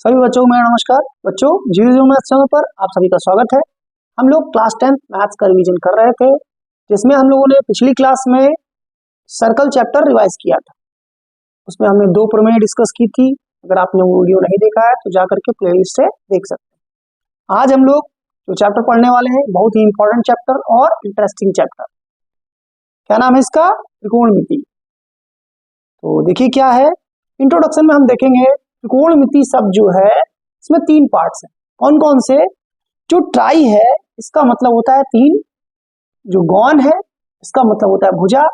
सभी बच्चों को मेरा नमस्कार। बच्चों, जीरो मैथ्स चैनल पर आप सभी का स्वागत है। हम लोग क्लास 10 मैथ्स का रिवीजन कर रहे थे, जिसमें हम लोगों ने पिछली क्लास में सर्कल चैप्टर रिवाइज किया था। उसमें हमने दो प्रमेय डिस्कस की थी। अगर आपने वो वीडियो नहीं देखा है तो जाकर के प्लेलिस्ट से देख सकते हैं। आज हम लोग जो चैप्टर पढ़ने वाले हैं, बहुत ही इंपॉर्टेंट चैप्टर और इंटरेस्टिंग चैप्टर। क्या नाम है इसका? त्रिकोणमिति। तो देखिए क्या है, इंट्रोडक्शन में हम देखेंगे त्रिकोणमिति शब्द जो है इसमें तीन पार्ट्स हैं। कौन कौन से? जो ट्राई है इसका मतलब होता है तीन, जो गौन है इसका मतलब होता है भुजा,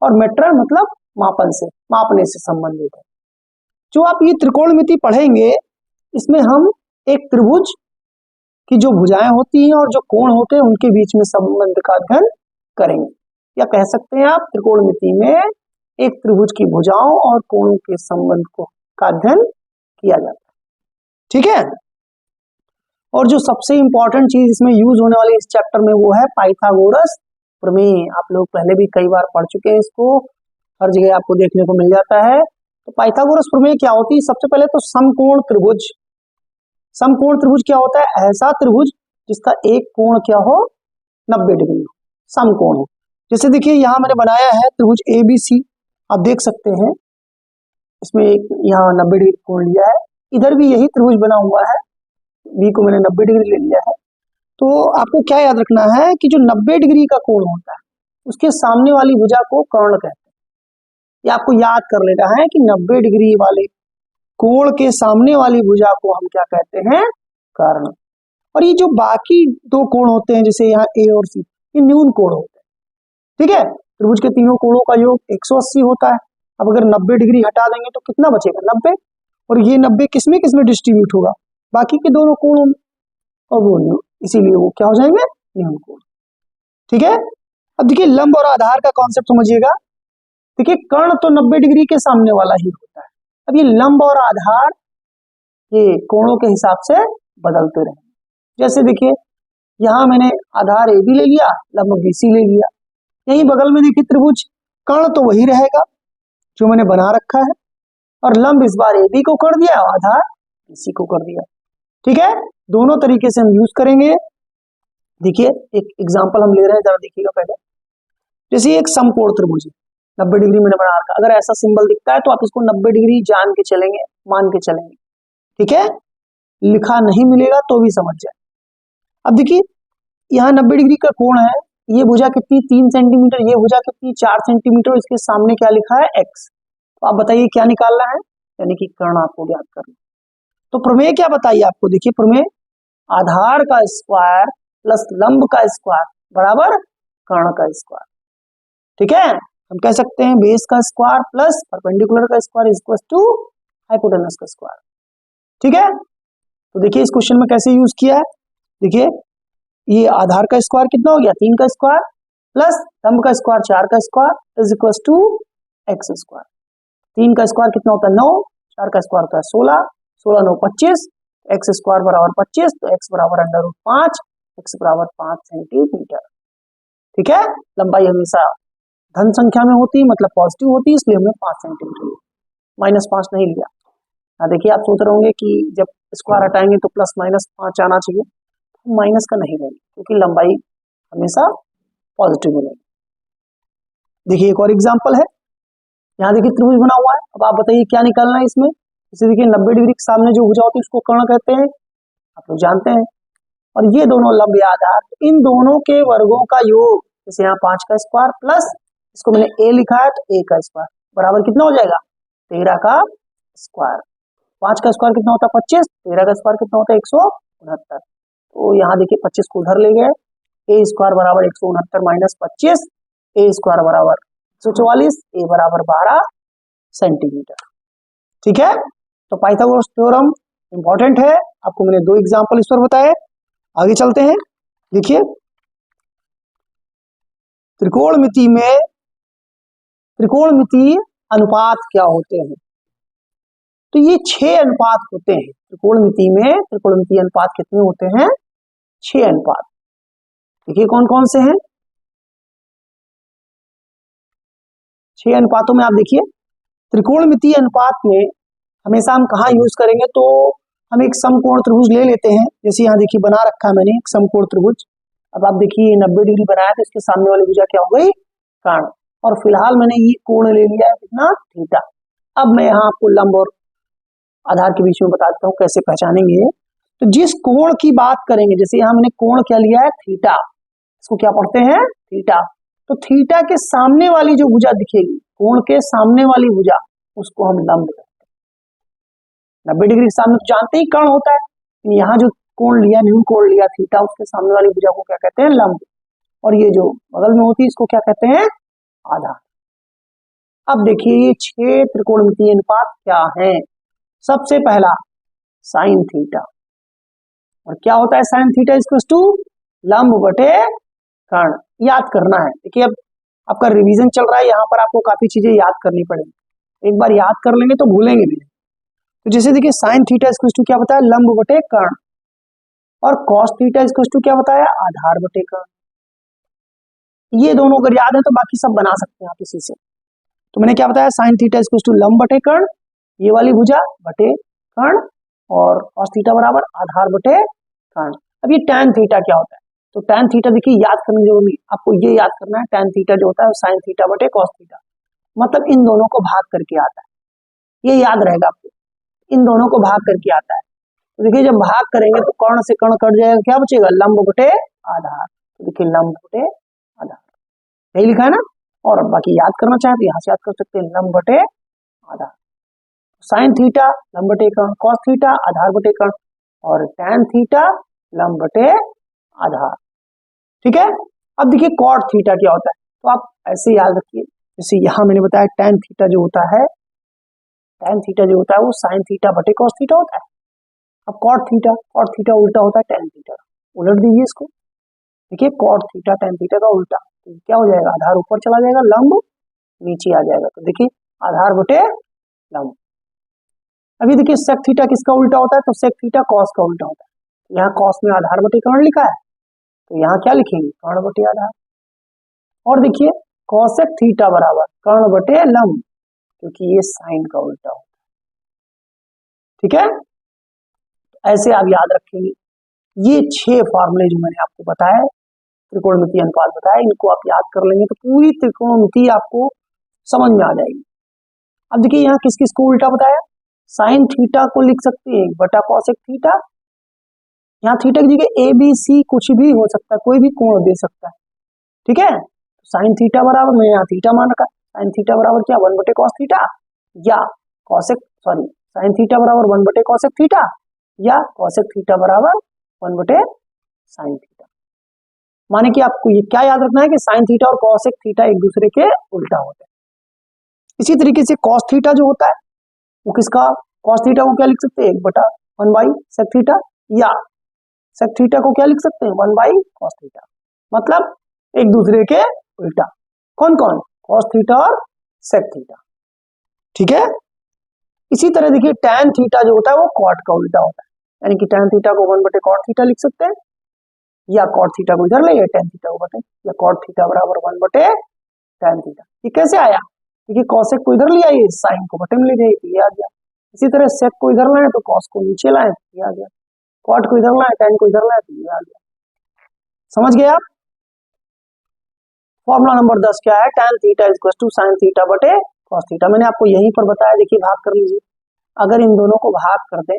और मेट्रर मतलब मापन से, मापने से संबंधित है। जो आप ये त्रिकोणमिति पढ़ेंगे इसमें हम एक त्रिभुज की जो भुजाएं होती हैं और जो कोण होते हैं उनके बीच में संबंध का अध्ययन करेंगे। या कह सकते हैं आप त्रिकोणमिति में एक त्रिभुज की भुजाओं और कोणों के संबंध को का अध्ययन किया जाता है। ठीक है। और जो सबसे इंपॉर्टेंट चीज इसमें यूज होने वाली इस चैप्टर में वो है पाइथागोरस प्रमेय। आप लोग पहले भी कई बार पढ़ चुके हैं इसको, हर जगह आपको देखने को मिल जाता है। तो पाइथागोरस प्रमेय क्या होती है? सबसे पहले तो समकोण त्रिभुज। समकोण त्रिभुज क्या होता है? ऐसा त्रिभुज जिसका एक कोण क्या हो, 90 डिग्री हो, समकोण हो। जैसे देखिए यहाँ मैंने बनाया है त्रिभुज ABC, आप देख सकते हैं इसमें एक यहाँ 90 डिग्री कोण लिया है, इधर भी यही त्रिभुज बना हुआ है, बी को मैंने 90 डिग्री ले लिया है। तो आपको क्या याद रखना है कि जो 90 डिग्री का कोण होता है उसके सामने वाली भुजा को कर्ण कहते हैं। ये आपको याद कर लेना है कि 90 डिग्री वाले कोण के सामने वाली भुजा को हम क्या कहते हैं? कर्ण। और ये जो बाकी दो कोण होते हैं जैसे यहाँ A और C, ये न्यून कोण होते हैं। ठीक है। त्रिभुज के तीनों कोणों का योग 180 होता है। अब अगर 90 डिग्री हटा देंगे तो कितना बचेगा? 90। और ये 90 किसमें किसमें डिस्ट्रीब्यूट होगा? बाकी के दोनों कोणों में, और वो न्यून, इसीलिए वो क्या हो जाएंगे? न्यून कोण। ठीक है। अब देखिए लंब और आधार का कॉन्सेप्ट समझिएगा। देखिए कर्ण तो 90 डिग्री के सामने वाला ही होता है। अब ये लंब और आधार ये कोणों के हिसाब से बदलते रहे। जैसे देखिए यहाँ मैंने आधार AB ले लिया, लंब BC ले लिया। यही बगल में देखिए त्रिभुज, कर्ण तो वही रहेगा जो मैंने बना रखा है, और लंब इस बार AB को कर दिया और आधार BC को कर दिया। ठीक है। दोनों तरीके से हम यूज करेंगे। देखिए एक एग्जांपल हम ले रहे हैं, जरा देखिएगा पहले। जैसे एक समकोण त्रिभुज 90 डिग्री मैंने बना रखा, अगर ऐसा सिंबल दिखता है तो आप इसको 90 डिग्री जान के चलेंगे, मान के चलेंगे। ठीक है। लिखा नहीं मिलेगा तो भी समझ जाए। अब देखिए यहाँ 90 डिग्री का कोण है, ये भुजा कितनी? 3 सेंटीमीटर, ये भुजा कितनी? 4 सेंटीमीटर। इसके सामने क्या लिखा है? x। तो आप बताइए क्या निकालना है? यानी कि कर्ण आपको ज्ञात करना। तो प्रमेय क्या बताइए आपको? देखिए प्रमेय आधार का स्क्वायर प्लस लंब का स्क्वायर बराबर कर्ण का स्क्वायर। ठीक है। हम कह सकते हैं बेस का स्क्वायर प्लस परपेंडिकुलर का square is equal to hypotenuse का स्क्वायर। ठीक है। तो देखिए इस क्वेश्चन में कैसे यूज किया है। देखिए ये आधार का स्क्वायर कितना हो गया? 3 का स्क्वायर प्लस लंब का स्क्वायर 4 का square is equal to x square. 3 का स्क्वायर कितना होता है? 9, 4 का स्क्वायर होता है 16, 16 9 25, एक्स स्क्वायर बराबर 25, तो एक्स बराबर √5, एक्स बराबर 5 सेंटीमीटर। ठीक है। लंबाई हमेशा धन संख्या में होती है, मतलब पॉजिटिव होती है, इसलिए हमने 5 सेंटीमीटर लिया, -5 नहीं लिया। देखिए आप सोच रहे होंगे कि जब स्क्वायर हटाएंगे तो +-5 आना चाहिए, माइनस का नहीं लेंगे क्योंकि लंबाई हमेशा पॉजिटिव मिलेगी। देखिए एक और एग्जांपल है, यहाँ देखिए त्रिभुज बना हुआ है। अब आप बताइए क्या निकालना है इसमें? जैसे देखिए 90 डिग्री के सामने जो भुजा होती है उसको कर्ण कहते हैं, आप लोग जानते हैं। और ये दोनों लंब या आधार, इन दोनों के वर्गों का योग, जैसे यहाँ 5 का स्क्वायर प्लस इसको मैंने a लिखा है तो a का स्क्वायर बराबर कितना हो जाएगा? 13 का स्क्वायर। 5 का स्क्वायर कितना होता है? 25, 13 का स्क्वायर कितना होता है? 169। तो यहाँ देखिए 25 को उधर ले गए, a स्क्वायर बराबर 169 माइनस 25, a स्क्वायर बराबर 144, a बराबर 12 सेंटीमीटर। ठीक है। तो पाइथागोरस थ्योरम इंपॉर्टेंट है, आपको मैंने 2 एग्जांपल इस पर बताए। आगे चलते हैं। देखिए त्रिकोणमिति में त्रिकोणमिति अनुपात क्या होते हैं? तो ये 6 अनुपात होते हैं त्रिकोणमिति में। त्रिकोणमिति अनुपात कितने होते हैं? 6 अनुपात। देखिए कौन कौन से हैं 6 अनुपातों में? आप देखिए त्रिकोणमिति अनुपात में हमेशा हम कहाँ यूज करेंगे? तो हम एक समकोण त्रिभुज ले लेते हैं। जैसे यहाँ देखिए बना रखा है मैंने एक समकोण त्रिभुज। अब आप देखिए 90 डिग्री बनाया तो इसके सामने वाली भुजा क्या हो गई, कर्ण। और फिलहाल मैंने ये कोण ले लिया है कितना, थीटा। अब मैं यहाँ आपको लंब और आधार के बीच में बता देता हूँ कैसे पहचानेंगे। तो जिस कोण की बात करेंगे, जैसे यहाँ मैंने कोण क्या लिया है, थीटा, इसको क्या पढ़ते हैं, थीटा। तो थीटा के सामने वाली जो भुजा दिखेगी, कोण के सामने वाली भुजा, उसको हम लंब कहते हैं। 90 डिग्री के सामने तो जानते ही कर्ण होता है, यहाँ जो कोण लिया, न्यून कोण लिया थीटा, उसके सामने वाली भुजा को क्या कहते हैं, लंब। और ये जो बगल में होती है इसको क्या कहते हैं, आधार। अब देखिए ये 6 त्रिकोणमितीय अनुपात क्या है। सबसे पहला साइन थीटा, और क्या होता है साइन थीटा इक्वल्स टू लंब बटे कर्ण। याद करना है। देखिए अब आपका रिवीजन चल रहा है, यहाँ पर आपको काफी चीजें याद करनी पड़ेगी। एक बार याद कर लेंगे तो भूलेंगे नहीं। तो जैसे देखिए साइन थीटा इक्वल्स टू क्या बताया, लंब बटे कर्ण, और कॉस थीटा इक्वल्स टू क्या बताया, आधार बटे कर्ण। ये दोनों अगर याद है तो बाकी सब बना सकते हैं आप इसी से। तो मैंने क्या बताया, साइन थीटा इक्वल्स टू लंब बटे कर्ण, ये वाली भुजा बटे कर्ण, और cos थीटा बराबर आधार बटे कर्ण। अब ये tan थीटा क्या होता है, तो tan थीटा देखिए याद करने की जरूरत नहीं, आपको ये याद करना है tan थीटा जो होता है sin थीटा बटे cos थीटा, मतलब इन दोनों को भाग करके आता है। ये याद रहेगा आपको, इन दोनों को भाग करके आता है। तो देखिए जब भाग करेंगे तो कर्ण से कर्ण कट जाएगा, क्या बचेगा, लंब बटे आधार। तो देखिए लंब बटे आधार, यही लिखा है ना। और बाकी याद करना चाहे तो यहाँ से याद कर सकते हैं, लंब बटे आधार। साइन थीटा लंब बटे कर्ण, कॉस थीटा आधार बटे कर्ण, और tan थीटा लंब बटे आधार। ठीक है। अब देखिए कॉट थीटा क्या होता है, तो आप ऐसे याद रखिए। जैसे यहाँ मैंने बताया tan थीटा जो होता है, tan थीटा जो होता है वो साइन थीटा बटे कॉस थीटा होता है। अब कॉट थीटा उल्टा होता है tan थीटा, उलट दीजिए इसको। देखिए कॉट थीटा tan थीटा का उल्टा, तो क्या हो जाएगा, आधार ऊपर चला जाएगा, लंब नीचे आ जाएगा। तो देखिए आधार बटे लंब। अभी देखिए सेक थीटा किसका उल्टा होता है, तो सेक थीटा कॉस का उल्टा होता है। यहाँ कॉस में आधार बटे कर्ण लिखा है, तो यहाँ क्या लिखेंगे, कर्ण बटे आधार। और देखिए कॉसेक थीटा बराबर कर्ण बटे लंब, क्योंकि ये साइन का उल्टा होता है। ठीक है, ऐसे आप याद रखेंगे। ये 6 फार्मूले जो मैंने आपको बताया, त्रिकोणमितीय अनुपात बताया, इनको आप याद कर लेंगे तो पूरी त्रिकोणमिति आपको समझ में आ जाएगी। अब देखिए यहाँ किस किस को उल्टा बताया, साइन थीटा को लिख सकते हैं बटा कॉसेक थीटा। यहाँ थीटा की जगह ए बी सी कुछ भी हो सकता है, कोई भी कोण दे सकता है। ठीक है, साइन थीटा बराबर, मैं यहाँ थीटा मान रखा, साइन थीटा बराबर क्या, 1 बटे कॉस थीटा, या कॉसेक सॉरी साइन थीटा बराबर 1 बटे कॉसेक थीटा, या कॉसेक थीटा बराबर 1 बटे साइन थीटा। माने कि आपको ये क्या याद रखना है कि साइन थीटा और कॉसेक थीटा एक दूसरे के उल्टा होते हैं। इसी तरीके से कॉस थीटा जो होता है वो किसका, कॉस थीटा को क्या लिख सकते हैं, 1 बटा 1 बाई सेक थीटा, या सेक थीटा को क्या लिख सकते हैं, 1 बाई कॉस थीटा, मतलब एक दूसरे के उल्टा। कौन कौन, कॉस थीटा और सेक थीटा। ठीक है, इसी तरह देखिए tan थीटा जो होता है वो कॉट का उल्टा होता है, यानी कि tan थीटा को 1 बटे कॉट थीटा लिख सकते हैं, या कॉट थीटा को इधर ले, या tan थीटा को बटे, या कॉट थीटा बराबर 1 बटे tan थीटा। ये कैसे आया, देखिए कॉसेक को इधर ले आइए, साइन को बटे में ले जाइए, ये आ गया। इसी तरह सेक को इधर लाए तो कॉस को नीचे लाए, ये आ गया। कॉट को इधर लाए, tan को इधर लाए, तो ये आ गया। समझ गए आप। फॉर्मूला नंबर 10 क्या है, tan theta equals to sine theta बटे कॉस थीटा। मैंने आपको यहीं पर बताया, देखिए भाग कर लीजिए। अगर इन दोनों को भाग कर दें,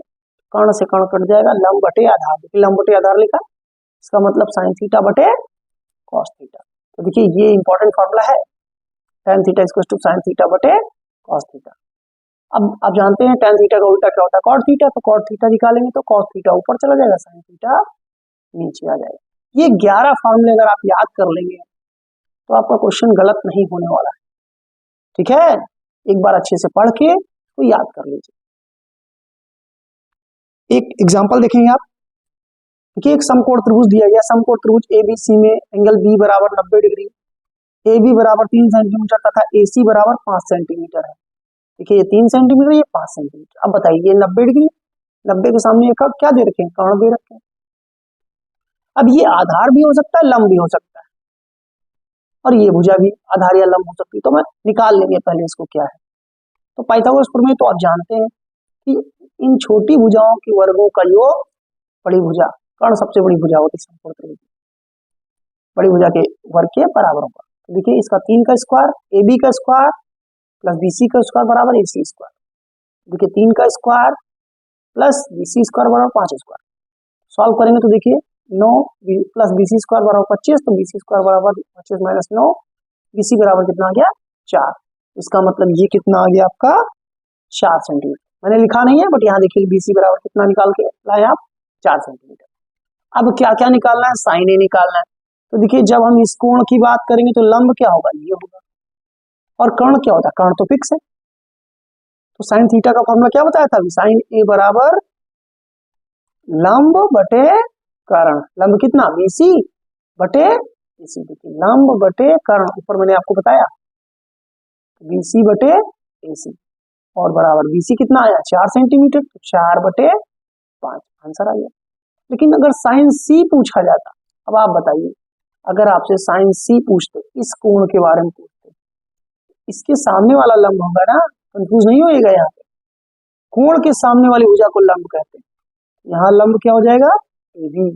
कर्ण से कर्ण कट जाएगा, लंब बटे आधार, देखिए लंब बटे आधार लिखा, इसका मतलब साइन थीटा बटे कॉस थीटा। तो देखिए ये इंपॉर्टेंट फॉर्मूला है, tan theta equals to sine theta बटे कॉस थीटा। अब आप जानते हैं tan थीटा का उल्टा क्या होता है, कॉट थीटा, तो कॉट थीटा निकालेंगे तो कॉस थीटा ऊपर चला जाएगा, साइन थीटा नीचे आ जाएगा। ये 11 फॉर्मूले अगर आप याद कर लेंगे तो आपका क्वेश्चन गलत नहीं होने वाला है। ठीक है, एक बार अच्छे से पढ़ के तो याद कर लीजिए। एक एग्जांपल देखेंगे आप, देखिए एक समकोण त्रिभुज दिया गया, समकोण त्रिभुज एबीसी में एंगल बी बराबर 90 डिग्री, ए बी बराबर 3 सेंटीमीटर तथा ए सी बराबर 5 सेंटीमीटर है। देखिए ये 3 सेंटीमीटर, ये 5 सेंटीमीटर। अब बताइए ये 90 डिग्री, 90 के सामने एक क्या दे रखे हैं, कर्ण दे रखे हैं। अब ये आधार भी हो सकता है, लंब भी हो सकता है, और ये भुजा भी आधार या लंब हो सकती है। तो मैं निकाल लेंगे पहले इसको क्या है। तो पाइथागोरस प्रमेय तो आप जानते हैं कि इन छोटी भुजाओं के वर्गों का योग बड़ी भुजा, कर्ण सबसे बड़ी भुजा होती है समकोण त्रिभुज, बड़ी भुजा के वर्ग के बराबर होगा। तो देखिए इसका 3 का स्क्वायर ए बी का स्क्वायर प्लस बी सी का स्क्वायर बराबर ए सी स्क्वायर। देखिए 3 का square plus B C square बराबर 5 स्क्वायर। सॉल्व करेंगे तो देखिए 9 प्लस बी सी स्क्वायर बराबर 25, तो बी सी स्क्वायर बराबर 25 माइनस 9, बी सी बराबर कितना आ गया 4। इसका मतलब ये कितना आ गया आपका 4 सेंटीमीटर। मैंने लिखा नहीं है बट यहाँ देखिए बी सी बराबर कितना निकाल के लाए आप 4 सेंटीमीटर। अब क्या क्या निकालना है, साइन ए निकालना है। तो देखिए जब हम इस कोण की बात करेंगे तो लंब क्या होगा, ये होगा, और कर्ण क्या होता है, कर्ण तो फिक्स है। तो साइन थीटा का फॉर्मूला क्या बताया था, साइन ए बराबर लंब बटे कर्ण। लंब कितना बीसी बटे एसी। देखिए लंब बटे कर्ण, ऊपर मैंने आपको बताया बीसी बटे एसी, और बराबर बीसी कितना आया 4 सेंटीमीटर, तो 4 बटे 5 आंसर आ गया। लेकिन अगर साइन सी पूछा जाता, अब आप बताइए अगर आपसे साइन सी पूछते, इस कोण के बारे में पूछते, इसके सामने वाला लंब होगा ना, कंफ्यूज नहीं होएगा। यहाँ पे कोण के सामने वाली भुजा को लंब कहते हैं। यहाँ लंब क्या हो जाएगा ए बी,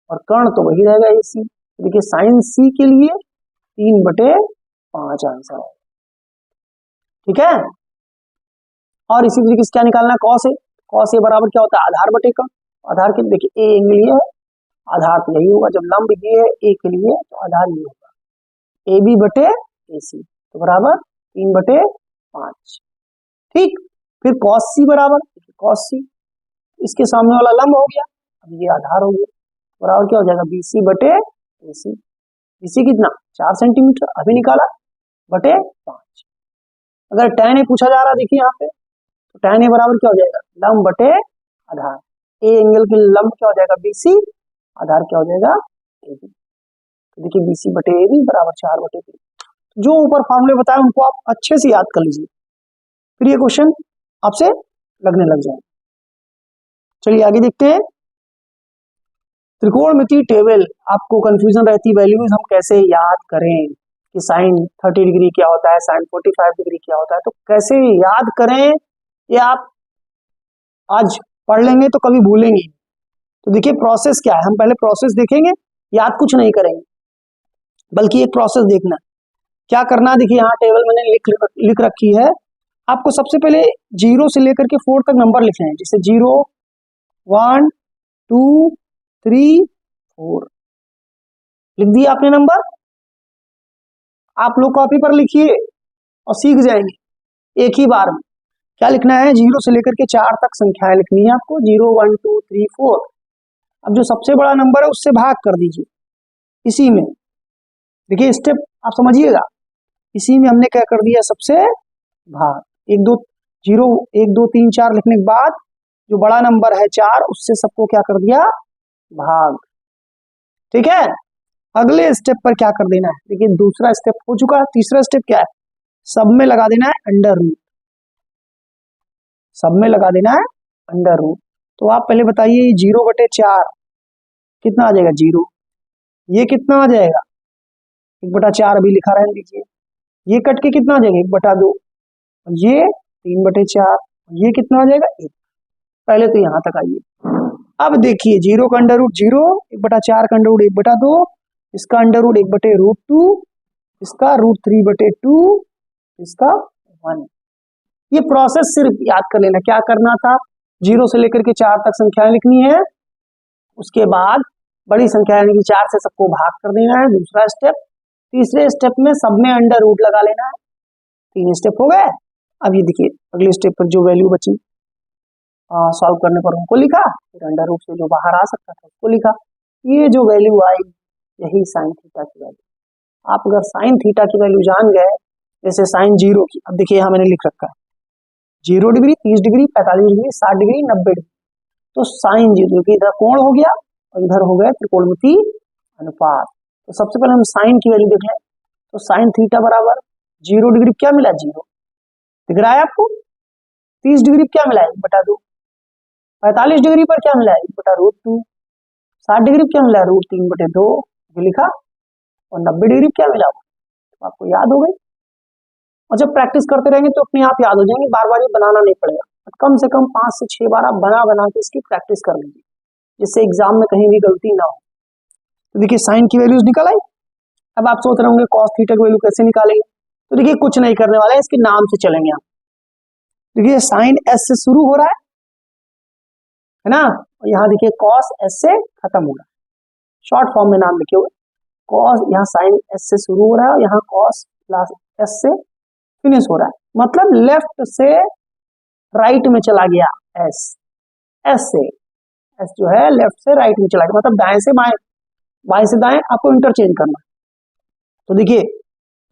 और कर्ण तो वही रहेगा ए सी। देखिए साइन सी के लिए 3 बटे 5 आंसर है, ठीक है। और इसी तरीके से क्या निकालना है, कॉस ए। कॉस ए बराबर क्या होता है आधार बटे कर्ण। आधार के देखिए ए एंगल ये है, आधार तो यही होगा, जब लंब ये है ए के लिए तो आधार ये होगा ए बी बटे ए सी, तो बराबर 3 बटे 5, ठीक। फिर कॉस सी बराबर, कॉस सी इसके सामने वाला लंब हो गया, अब ये आधार हो गया, बराबर क्या हो जाएगा बी सी बटे ए सी। बी सी कितना 4 सेंटीमीटर अभी निकाला, बटे 5। अगर tan ए पूछा जा रहा है देखिए यहाँ पे, तो tan ए बराबर क्या हो जाएगा लंब बटे आधार। ए एंगल के लंब क्या हो जाएगा बी सी, आधार क्या हो जाएगा ए बी। तो देखिए बी सी बटे ए बी बराबर 4 बटे 3। जो ऊपर फॉर्मूले बताए उनको आप अच्छे से याद कर लीजिए, फिर ये क्वेश्चन आपसे लगने लग जाए। चलिए आगे देखते हैं। त्रिकोणमिति टेबल, आपको कंफ्यूजन रहती वैल्यूज हम कैसे याद करें कि साइन 30 डिग्री क्या होता है, साइन 45 डिग्री क्या होता है, तो कैसे याद करें ये आप आज पढ़ लेंगे तो कभी भूलेंगे। तो देखिए प्रोसेस क्या है, हम पहले प्रोसेस देखेंगे, याद कुछ नहीं करेंगे बल्कि एक प्रोसेस देखना है। क्या करना है, देखिए यहाँ टेबल मैंने लिख रखी है। आपको सबसे पहले 0 से लेकर के 4 तक नंबर लिखने हैं, जैसे 0 1 2 3 4 लिख दिया आपने नंबर। आप लोग कॉपी पर लिखिए और सीख जाएंगे एक ही बार में। क्या लिखना है, 0 से लेकर के 4 तक संख्याएं लिखनी है आपको, 0 1 2 3 4। अब जो सबसे बड़ा नंबर है उससे भाग कर दीजिए इसी में। देखिए स्टेप आप समझिएगा, इसी में हमने क्या कर दिया सबसे भाग। 1 2 0 1 2 3 4 लिखने के बाद जो बड़ा नंबर है 4, उससे सबको क्या कर दिया भाग, ठीक है। अगले स्टेप पर क्या कर देना है, देखिए दूसरा स्टेप हो चुका है, तीसरा स्टेप क्या है, सब में लगा देना है अंडर रूट, सब में लगा देना है अंडर रूट। तो आप पहले बताइए 0 बटे 4 कितना आ जाएगा 0, ये कितना आ जाएगा 1 बटा 4 अभी लिखा रहने दीजिए, ये कट के कितना आ जाएगा 1 बटा 2, ये 3 बटे 4, ये कितना आ जाएगा 1। पहले तो यहां तक आइए। अब देखिए 0 का अंडर रूट 0, 1 बटा 4 का अंडर रूट 1 बटा 2, इसका अंडर रूट 1 बटे रूट 2, इसका रूट 3 बटे 2, इसका 1। ये प्रोसेस सिर्फ याद कर लेना, क्या करना था 0 से लेकर के 4 तक संख्याएं लिखनी है, उसके बाद बड़ी संख्या यानी कि 4 से सबको भाग कर देना है, दूसरा स्टेप। तीसरे स्टेप में सब में अंडर रूट लगा लेना है। 3 स्टेप हो गए। अब ये देखिए अगले स्टेप पर जो वैल्यू बची सॉल्व करने पर उनको लिखा, फिर अंडर रूट से जो बाहर आ सकता था उसको लिखा। ये जो वैल्यू आई यही साइन थीटा की वैल्यू। आप अगर साइन थीटा की वैल्यू जान गए, जैसे साइन 0 की, अब देखिए यहाँ मैंने लिख रखा है 0 degree 30 degree 45 degree 60 degree 90 degree. तो साइन 0 की इधर कोण हो गया और इधर हो गया त्रिकोणमिति अनुपात। तो सबसे पहले हम साइन की वैल्यू देख लें, तो साइन थीटा बराबर 0 डिग्री क्या मिला 0, दिख रहा है आपको। 30 डिग्री क्या मिला 1 बटा 2, 45 डिग्री पर क्या मिला 1 बटा रूट 2, 60 डिग्री क्या मिला रूट 3 बटे 2 लिखा, और 90 डिग्री क्या मिला तो आपको याद हो गई। और जब प्रैक्टिस करते रहेंगे तो अपने आप याद हो जाएंगे, बार बार ये बनाना नहीं पड़ेगा। कम से कम 5 से 6 बार आप बना बना के इसकी प्रैक्टिस कर लीजिए, जिससे एग्जाम में कहीं भी गलती ना हो। तो देखिए साइन की वैल्यूज निकल आई। अब आप सोच रहे होंगे कॉस थीटा की वैल्यू कैसे निकालेंगे, तो देखिए कुछ नहीं करने वाला है, इसके नाम से चलेंगे आप। देखिए साइन एस से शुरू हो रहा है ना, और यहाँ देखिए कॉस एस से खत्म हो रहा है, शॉर्ट फॉर्म में नाम लिखे हुए। कॉस, यहाँ साइन एस से शुरू हो रहा है और यहाँ कॉस प्लस एस से फिनिश हो रहा है, मतलब लेफ्ट से राइट में चला गया एस, एस से एस जो है लेफ्ट से राइट में चला गया, मतलब दाएं से बाएं, बाएं से दाएं आपको इंटरचेंज करना। तो देखिए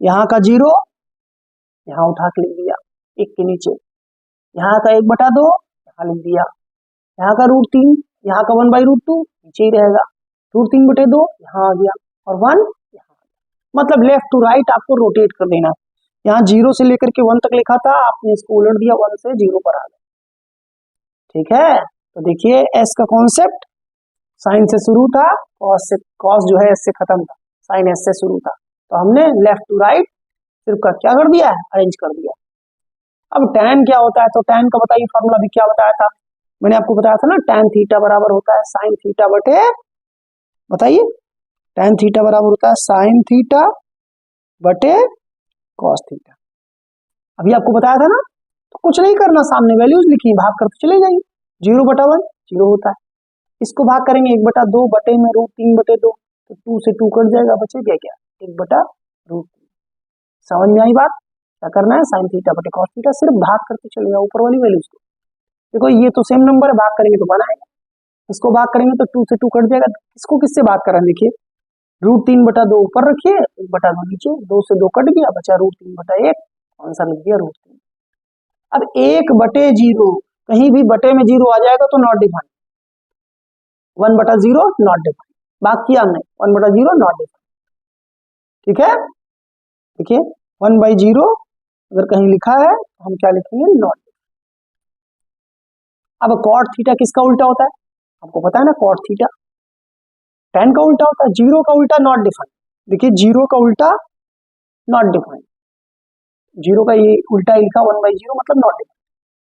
यहाँ का 0 यहाँ उठा के लिख दिया 1 के नीचे, यहाँ का 1/2 यहाँ लिख दिया, यहाँ का √3, यहाँ का 1/√2 नीचे ही रहेगा, √3/2 यहाँ आ गया और 1 यहाँ आ गया, मतलब लेफ्ट टू राइट आपको रोटेट कर देना। यहाँ 0 से लेकर के 1 तक लिखा था, आपने इसको उलट दिया, 1 से 0 पर आ गया। ठीक है, तो देखिए एस का कॉन्सेप्ट साइन से शुरू था, कॉस से, कॉस जो है एस से खत्म था, साइन एस से शुरू था, तो हमने लेफ्ट टू राइट सिर्फ का क्या कर दिया है, अरेंज कर दिया। अब tan क्या होता है, तो tan का बताइए फॉर्मूला भी क्या बताया था, मैंने आपको बताया था ना, tan थीटा बराबर होता है साइन थीटा बटे, बताइए tan थीटा बराबर होता है साइन थीटा बटे कॉस थीटा। अभी आपको बताया था ना, तो कुछ नहीं करना, सामने वैल्यूज लिखी, भाग करते चले जाइए, 0/1 0 होता है, इसको भाग करेंगे 1/2 बटे में √3/2, तो 2 से 2 कट जाएगा, बचेगा क्या 1/√3। समझ में आई बात, क्या करना है, साइन थीटा बटे कॉस थीटा, सिर्फ भाग करते चलेगा ऊपर वाली वैल्यूज को। देखो ये तो सेम नंबर है, भाग करेंगे तो 1 आएगा, इसको भाग करेंगे तो 2 से 2 कट जाएगा, इसको किससे भाग कर रहे हैं, देखिए √3/2 ऊपर रखिए, 1/2 नीचे, 2 से 2 कट गया, बचा √3/1, आंसर लिख दिया √3। अब 1/0 कहीं भी बटे में 0 आ जाएगा तो नॉट डिफाइंड, 1/0 नॉट डिफाइंड, बाकी हमने 1/0 नॉट डिफाइंड। ठीक है, देखिए 1/0 अगर कहीं लिखा है तो हम क्या लिखेंगे, नॉट। अब कॉट थीटा किसका उल्टा होता है, आपको पता है ना, कॉट थीटा tan का उल्टा होता है, 0 का उल्टा नॉट डिफाइंड। देखिए 0 का उल्टा नॉट डिफाइंड, 0 का ये उल्टा ही लिखा 1/0 मतलब नॉट डिफाइंड,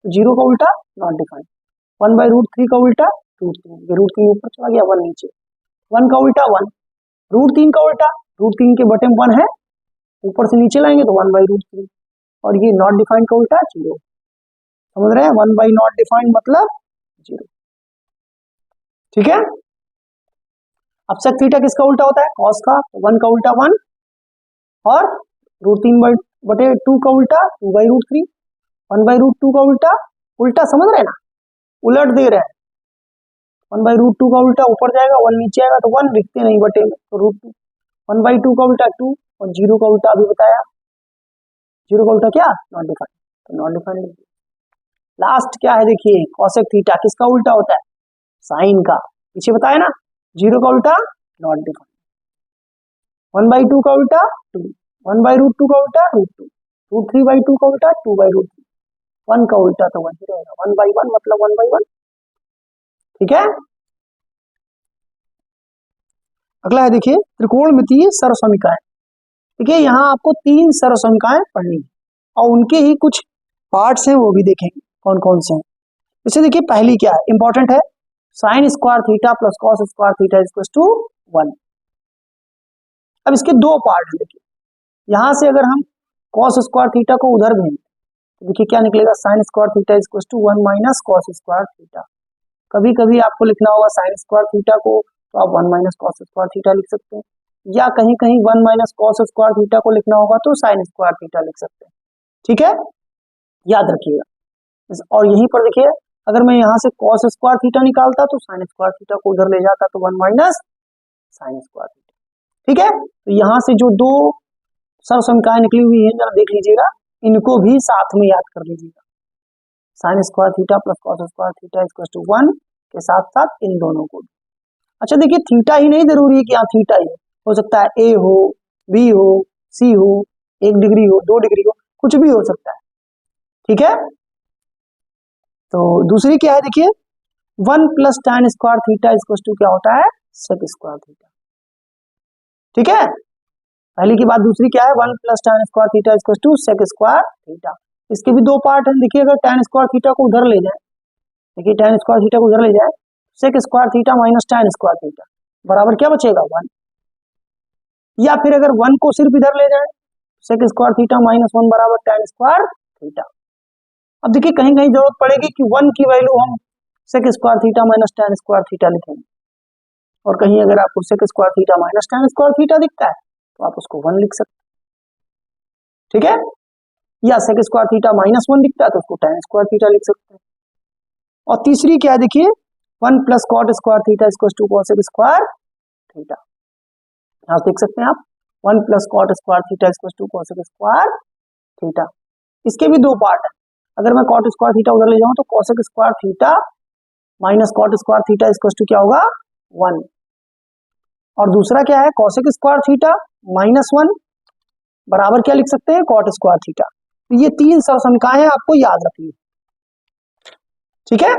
तो 0 का उल्टा नॉट डिफाइंड। 1/√3 का उल्टा √3, ये √3 ऊपर चला गया, 1 नीचे, 1 का उल्टा 1, √3 का उल्टा, √3 के बटे में 1 है, ऊपर से नीचे लाएंगे तो 1/√3, और ये नॉट डिफाइंड का उल्टा 0, समझ रहे हैं, 1 नॉट डिफाइंड मतलब 0। ठीक है, अब sec थीटा किसका उल्टा होता है, कॉस का, तो 1 का उल्टा 1 और √3/2 का उल्टा 2/√3, 1/√2 का उल्टा, उल्टा समझ रहे हैं ना, उलट दे रहे हैं, 1/√2 का उल्टा ऊपर जाएगा, 1 नीचे आएगा, तो 1 लिखते नहीं बटे में, तो √2, 1/2 का उल्टा 2, और 0 का उल्टा अभी बताया, 0 का उल्टा क्या, नॉट डिफाइंड, तो नॉट डिफाइंड लिख दिया। लास्ट क्या है, देखिए कॉसेक थीटा किसका उल्टा होता है, साइन का, पीछे बताया ना, 0 का उल्टा नॉट डिफाइंड, 1/2 का उल्टा 2, 1/√2 का उल्टा √2, √3/2 का उल्टा 2/√3, 1 का उल्टा तो वही रहेगा, 1/1 मतलब 1/1। ठीक है, अगला है देखिए त्रिकोणमितीय सर्वसमीकाएं। देखिए यहाँ आपको 3 सर्वसमीकाएं पढ़नी है और उनके ही कुछ पार्ट्स हैं, वो भी देखेंगे कौन कौन से हैं। जैसे देखिए पहली क्या है, इंपॉर्टेंट है, sine square theta plus cos square theta equals to 1। अब इसके 2 पार्ट हैं, देखिए यहां से अगर हम कॉस स्क्वायर थीटा को उधर भेजें तो देखिए क्या निकलेगा, sine square theta equals to 1 minus cos square theta. कभी कभी आपको लिखना होगा साइन स्क्वायर थीटा को, तो आप 1 माइनस कॉस स्क्वायर थीटा लिख सकते हैं, या कहीं कहीं 1 माइनस कॉस स्क्वायर थीटा को लिखना होगा तो साइन स्क्वायर थीटा लिख सकते हैं। ठीक है, याद रखिएगा। और यहीं पर देखिए अगर मैं यहाँ से कॉस स्क्वायर थीटा निकालता तो साइन स्क्वायर थीटा को उधर ले जाता तो 1 माइनस साइन स्क्वायर थीटा। ठीक है, तो यहाँ से जो 2 सर्वसमीकाएं निकली हुई है जरा देख लीजिएगा, इनको भी साथ में याद कर लीजिएगा, sine square theta plus cos square theta equals to 1 के साथ साथ इन दोनों को। अच्छा देखिए थीटा ही नहीं जरूरी है कि यहाँ थीटा ही हो सकता है, ए हो, बी हो, सी हो, 1 डिग्री हो, 2 डिग्री हो, कुछ भी हो सकता है। ठीक है, तो दूसरी क्या है, देखिए 1 plus tan square theta equals to क्या होता है, सेक स्क्वायर थीटा। ठीक है, पहली की बात, दूसरी क्या है, 1 plus tan square theta equals to sec square theta. इसके भी दो पार्ट हैं। देखिए अगर tan स्क्वायर थीटा को उधर ले जाए, देखिए tan स्क्वायर थीटा को उधर ले जाए, sec square theta minus tan square theta बराबर क्या बचेगा 1। या फिर अगर 1 को सिर्फ इधर ले जाए, sec स्क्वायर थीटा माइनस 1 बराबर tan स्क्वायर थीटा। अब देखिए कहीं कहीं जरूरत पड़ेगी कि 1 की वैल्यू हम sec square theta minus tan square theta लिखेंगे, और कहीं अगर आपको sec square theta minus tan square theta दिखता है तो आप उसको 1 लिख सकते हैं, ठीक है। या sec स्क्वायर थीटा माइनस 1 दिखता है तो उसको tan स्क्वायर थीटा लिख सकते हैं। और तीसरी क्या है, देखिए 1 plus cot square theta equals to cosec square theta, यहाँ देख सकते हैं आप 1 plus cot square theta equals to cosec square theta. इसके भी दो पार्ट है। अगर मैं कॉट स्क्वायर थीटा उधर ले जाऊं तो cosec square theta minus cot square theta equals to क्या होगा 1। और दूसरा क्या है, cosec स्क्वायर थीटा माइनस 1 बराबर क्या लिख सकते हैं कॉट स्क्वायर थीटा। तो ये तीन सरसमकाएं आपको याद रखनी, ठीक है।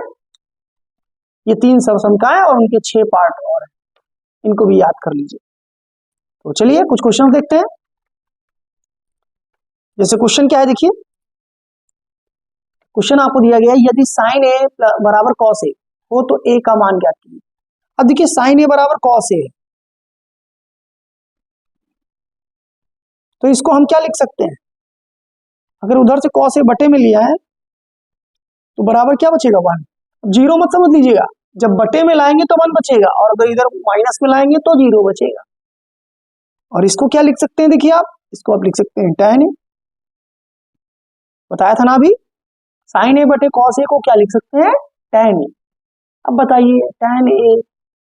ये तीन सरसमकाएं और उनके 6 पार्ट और हैं, इनको भी याद कर लीजिए। तो चलिए कुछ क्वेश्चन देखते हैं। जैसे क्वेश्चन क्या है, देखिए क्वेश्चन आपको दिया गया है यदि साइन ए बराबर कॉस ए हो तो ए का मान ज्ञात कीजिए। अब देखिए साइन ए बराबर कॉस ए है, तो इसको हम क्या लिख सकते हैं, अगर उधर से कॉस ए बटे में लिया है तो बराबर क्या बचेगा 1। जीरो मत समझ लीजिएगा, जब बटे में लाएंगे तो 1 बचेगा, और अगर इधर माइनस में लाएंगे तो 0 बचेगा। और इसको क्या लिख सकते हैं, देखिए आप इसको आप लिख सकते हैं tan ए, बताया था ना अभी, साइन ए बटे कॉस ए को क्या लिख सकते हैं tan ए। अब बताइए tan ए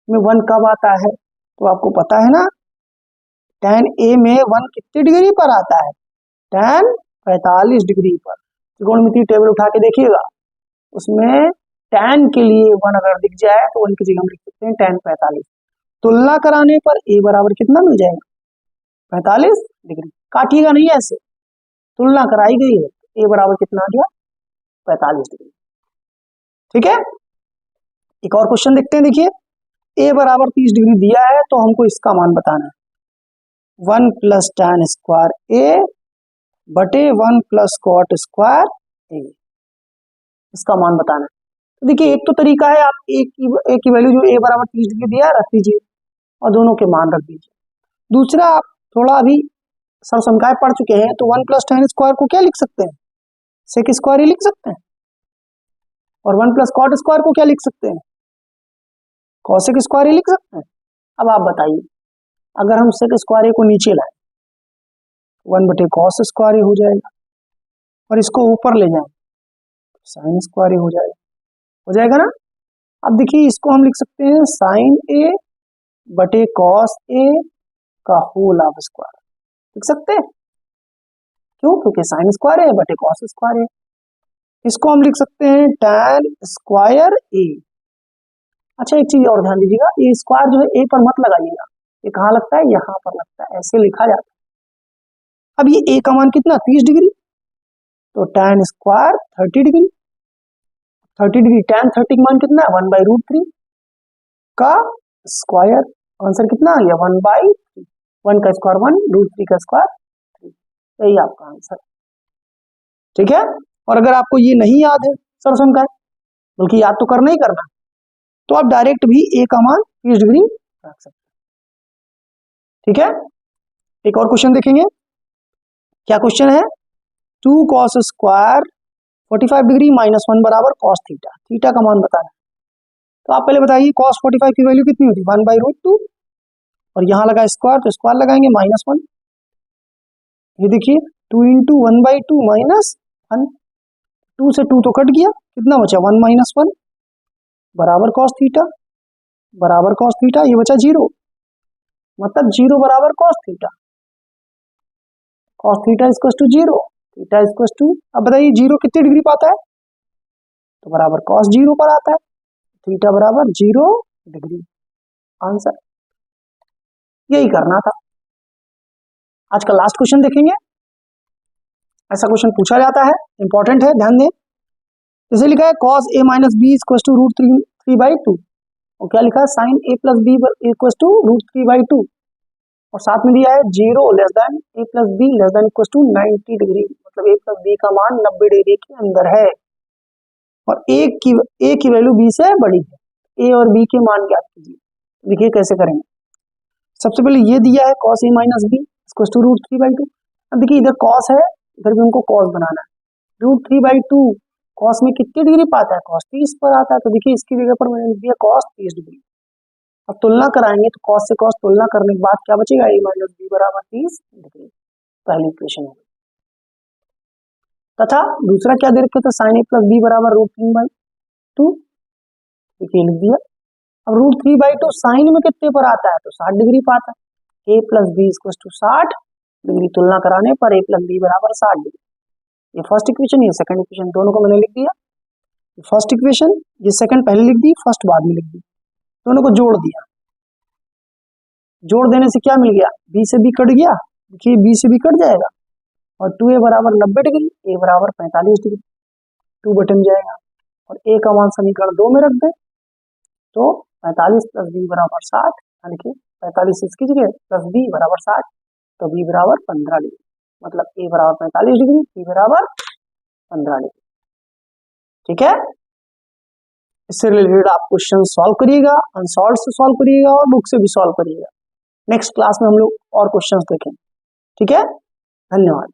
में 1 कब आता है, तो आपको पता है ना tan ए में 1 कितनी डिग्री पर आता है, tan 45 डिग्री पर। त्रिकोणमितीय टेबल उठा के देखिएगा, उसमें tan के लिए 1 अगर दिख जाए तो 1 की जगह हम लिख सकते हैं tan 45। तुलना कराने पर a बराबर कितना मिल जाएगा 45 डिग्री। काटिएगा नहीं ऐसे, तुलना कराई गई है, a बराबर कितना आ गया 45 डिग्री, ठीक है। एक और क्वेश्चन देखते हैं। देखिए a बराबर 30 डिग्री दिया है तो हमको इसका मान बताना है 1 प्लस tan स्क्वायर ए बटे 1 प्लस कॉट स्क्वायर ए, इसका मान बताना है। तो देखिए एक तो तरीका है, आप a की वैल्यू जो a बराबर 30 डिग्री दिया है रख दीजिए और दोनों के मान रख दीजिए। दूसरा आप थोड़ा अभी सरसमकाएं पढ़ चुके हैं, तो 1 प्लस tan स्क्वायर को क्या लिख सकते हैं सेक स्क्वायर ही लिख सकते हैं, और 1 प्लस कॉट स्क्वायर को क्या लिख सकते हैं कॉसेक स्क्वायर ही लिख सकते हैं। अब आप बताइए अगर हम सेक स्क्वायर को नीचे लाए 1 बटे कॉस स्क्वायर हो जाएगा, और इसको ऊपर ले जाए साइन स्क्वायर हो जाएगा ना। अब देखिए इसको हम लिख सकते हैं साइन ए बटे कॉस ए का होल ऑफ स्क्वायर, लिख सकते हैं, क्यों, क्योंकि साइन स्क्वायर है बटे कॉस स्क्वायर है। इसको हम लिख सकते हैं tan स्क्वायर ए। अच्छा एक चीज और ध्यान दीजिएगा, ये स्क्वायर जो है ए पर मत लगाइएगा, ये कहाँ लगता है यहाँ पर लगता है, ऐसे लिखा जाता है। अब ये ए का मान कितना 30 डिग्री, तो tan square 30 degree, 30 degree tan 30 का मान कितना है 1/√3 का स्क्वायर, आंसर कितना आ गया 1/3, 1 का स्क्वायर 1, √3 का स्क्वायर 3, यही आपका आंसर, ठीक है। और अगर आपको ये नहीं याद है सरसमकाएं, बल्कि याद तो करना ही करना, तो आप डायरेक्ट भी ए का मान 30 डिग्री रख सकते हैं, ठीक है। एक और क्वेश्चन देखेंगे, क्या क्वेश्चन है 2 cos स्क्वायर 45 डिग्री माइनस 1 बराबर cos थीटा, थीटा का मान बताना है। तो आप पहले बताइए cos 45 की वैल्यू कितनी होती है 1/√2, और यहाँ लगा स्क्वायर तो स्क्वायर लगाएंगे -1, ये देखिए 2 इंटू 1/2 माइनस 1, 2 से 2 तो कट गया, कितना बचा 1 - 1 बराबर cos थीटा, बराबर cos थीटा, ये बचा 0, मतलब 0 बराबर cos theta, cos theta equals to 0, theta equals to, अब बताइए 0 कितनी डिग्री पाता है, तो बराबर cos 0 पर आता है, थीटा बराबर 0 डिग्री, आंसर यही करना था। आज का लास्ट क्वेश्चन देखेंगे, ऐसा क्वेश्चन पूछा जाता है, इंपॉर्टेंट है, ध्यान दें। इसे लिखा है cos a minus B equals to √3/2, और क्या लिखा है sin a plus B equals to √3/2, और साथ में दिया है 0 less than a plus B less than equals to 90 degree, मतलब ए प्लस बी का मान 90 डिग्री के अंदर है और ए की वैल्यू बी से बड़ी है। ए और बी के मान ज्ञात कीजिए। देखिए कैसे करेंगे। सबसे पहले ये दिया है cos a minus B equals to √3/2। अब देखिए इधर cos है, इधर भी हमको cos बनाना है। √3/2 cos में कितनी डिग्री पाता है, cos 30 पर आता है। तो देखिए इसकी जगह पर मैंने लिख दिया cos 30 डिग्री। अब तुलना कराएंगे तो cos से cos तुलना करने के बाद क्या बचेगा, a माइनस बी बराबर 30 डिग्री, पहली इक्वेशन है। तथा दूसरा क्या दे रखे थे, sin a प्लस बी बराबर √3/2, देखिए लिख दिया। अब √3/2 साइन में कितने पर आता है, तो 60 डिग्री पर आता है। a plus B equal to 60 degree, तुलना कराने पर a प्लस बी बराबर 60 डिग्री। ये फर्स्ट इक्वेशन, ये सेकंड इक्वेशन, दोनों को मैंने लिख दिया। फर्स्ट इक्वेशन, ये सेकंड पहले लिख दी, फर्स्ट बाद में लिख दी, दोनों को जोड़ दिया। जोड़ देने से क्या मिल गया, बी से बी कट गया, देखिए बी से बी कट जाएगा और 2a बराबर 90 डिग्री, a बराबर 45 डिग्री, 2 बटे में जाएगा और a का मान समीकरण 2 में रख दे तो 45 प्लस बी बराबर 60, यानी कि 45 इसकी जगह प्लस बी बराबर 60, तो बी बराबर 15 डिग्री, मतलब a बराबर 45 डिग्री, बी बराबर 15 डिग्री। ठीक है, इससे रिलेटेड आप क्वेश्चन सॉल्व करिएगा, अनसॉल्व से सॉल्व करिएगा और बुक से भी सॉल्व करिएगा। नेक्स्ट क्लास में हम लोग और क्वेश्चंस देखेंगे। ठीक है, धन्यवाद।